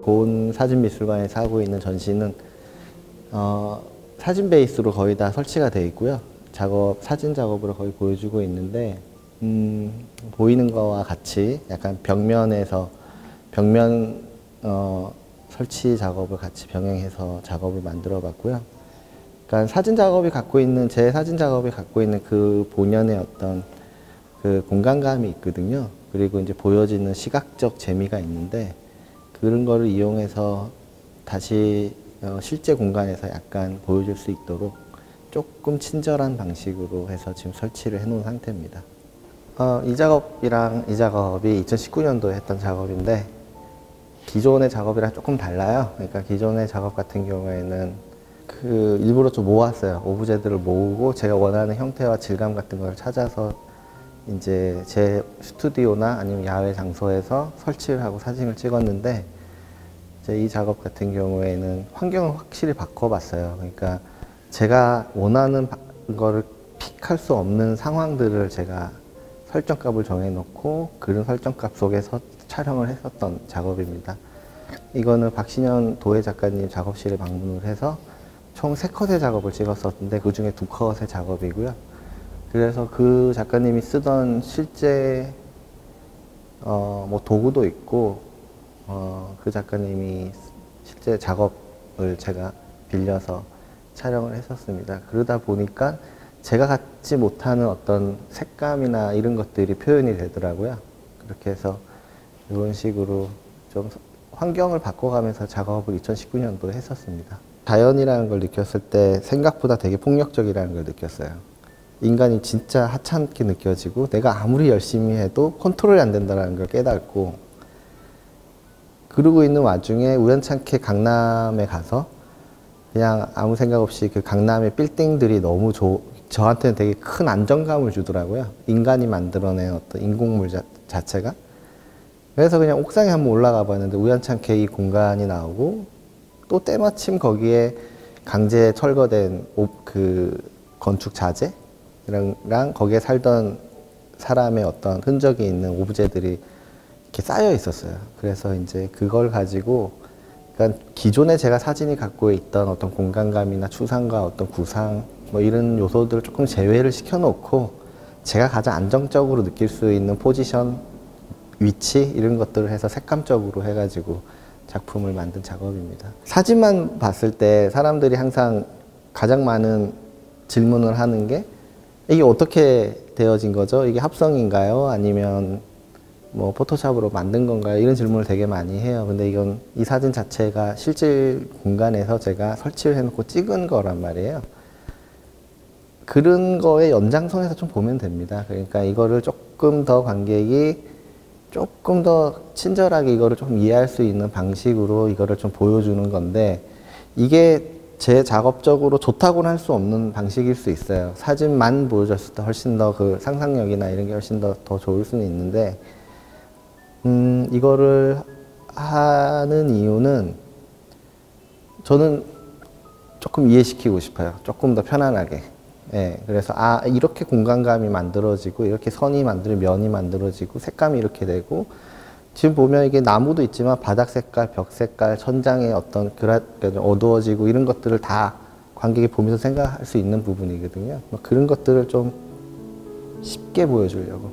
고은 사진미술관에서 하고 있는 전시는 사진 베이스로 거의 다 설치가 되어 있고요. 사진 작업으로 거의 보여주고 있는데 보이는 거와 같이 약간 벽면 설치 작업을 같이 병행해서 작업을 만들어 봤고요. 그러니까 제 사진 작업이 갖고 있는 그 본연의 어떤 그 공간감이 있거든요. 그리고 이제 보여지는 시각적 재미가 있는데 그런 거를 이용해서 다시 실제 공간에서 약간 보여줄 수 있도록 조금 친절한 방식으로 해서 지금 설치를 해 놓은 상태입니다. 이 작업이랑 이 작업이 2019년도에 했던 작업인데 기존의 작업이랑 조금 달라요. 그러니까 기존의 작업 같은 경우에는 일부러 좀 모았어요. 오브제들을 모으고 제가 원하는 형태와 질감 같은 걸 찾아서 이제 제 스튜디오나 아니면 야외 장소에서 설치를 하고 사진을 찍었는데 이제 이 작업 같은 경우에는 환경을 확실히 바꿔봤어요. 그러니까 제가 원하는 거를 픽할 수 없는 상황들을 제가 설정값을 정해놓고 그런 설정값 속에서 촬영을 했었던 작업입니다. 이거는 박신현 도예 작가님 작업실에 방문을 해서 총 3컷의 작업을 찍었었는데 그 중에 2컷의 작업이고요. 그래서 그 작가님이 쓰던 실제 뭐 도구도 있고 그 작가님이 실제 작업을 제가 빌려서 촬영을 했었습니다. 그러다 보니까 제가 갖지 못하는 어떤 색감이나 이런 것들이 표현이 되더라고요. 그렇게 해서 이런 식으로 좀 환경을 바꿔가면서 작업을 2019년도에 했었습니다. 자연이라는 걸 느꼈을 때 생각보다 되게 폭력적이라는 걸 느꼈어요. 인간이 진짜 하찮게 느껴지고 내가 아무리 열심히 해도 컨트롤이 안 된다는 걸 깨닫고 그러고 있는 와중에 우연찮게 강남에 가서 그냥 아무 생각 없이 그 강남의 빌딩들이 너무 저한테는 되게 큰 안정감을 주더라고요. 인간이 만들어낸 어떤 인공물 자체가. 그래서 그냥 옥상에 한번 올라가 봤는데 우연찮게 이 공간이 나오고 또 때마침 거기에 강제 철거된 그 건축 자재랑 거기에 살던 사람의 어떤 흔적이 있는 오브제들이 이렇게 쌓여 있었어요. 그래서 이제 그걸 가지고 그러니까 기존에 제가 사진이 갖고 있던 어떤 공간감이나 추상과 어떤 구상 뭐 이런 요소들을 조금 제외를 시켜놓고 제가 가장 안정적으로 느낄 수 있는 포지션, 위치 이런 것들을 해서 색감적으로 해가지고 작품을 만든 작업입니다. 사진만 봤을 때 사람들이 항상 가장 많은 질문을 하는 게 이게 어떻게 되어진 거죠? 이게 합성인가요? 아니면 뭐 포토샵으로 만든 건가요? 이런 질문을 되게 많이 해요. 근데 이 사진 자체가 실질 공간에서 제가 설치를 해놓고 찍은 거란 말이에요. 그런 거의 연장선에서 좀 보면 됩니다. 그러니까 이거를 조금 더 관객이 조금 더 친절하게 이거를 좀 이해할 수 있는 방식으로 이거를 좀 보여주는 건데 이게 제 작업적으로 좋다고는 할 수 없는 방식일 수 있어요. 사진만 보여줬을 때 훨씬 더 그 상상력이나 이런 게 훨씬 더 좋을 수는 있는데 이거를 하는 이유는 저는 조금 이해시키고 싶어요. 조금 더 편안하게. 예, 그래서 이렇게 공간감이 만들어지고 이렇게 면이 만들어지고 색감이 이렇게 되고 지금 보면 이게 나무도 있지만 바닥 색깔, 벽 색깔, 천장의 어떤 어두워지고 이런 것들을 다 관객이 보면서 생각할 수 있는 부분이거든요. 그런 것들을 좀 쉽게 보여주려고.